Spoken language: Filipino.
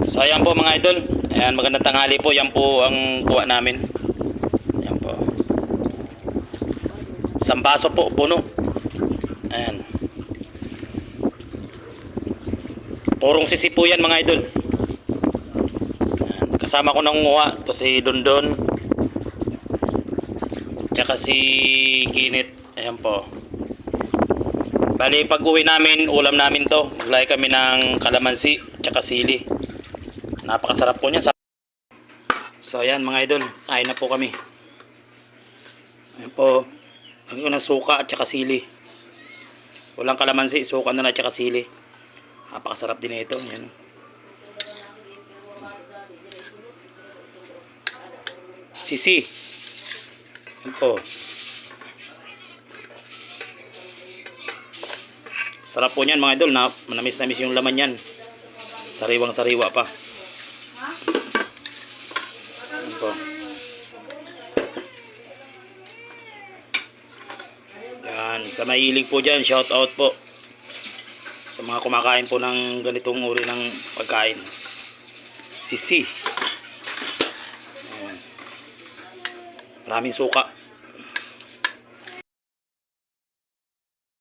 So ayan po mga idol. Ayan, magandang tanghali po. Yan po ang kuha namin. Ayan po. Isang baso po, puno. Ayan. Purong sisi po yan mga idol. Ayan. Kasama ko nang nguha. Ito si Dondon. Tsaka si Kinit. Ayan po. Bali pag uwi namin, ulam namin to. Maglagay kami ng kalamansi tsaka sili. Napakasarap po niyan. So ayan mga idol, kain na po kami. Ayan po. Lagyan ko ng suka at tsaka sili. Walang kalamansi, suka na at tsaka sili. Napakasarap din ito. Ayan. Sisi. Ayan po. Sarap po niyan mga idol. Manamis-namis yung laman niyan. Sariwang sariwa pa. Ayan po. Yan. Sa mahilig po dyan, shout out po. Sa mga kumakain po ng ganitong uri ng pagkain. Sisi. Ayan. Maraming suka.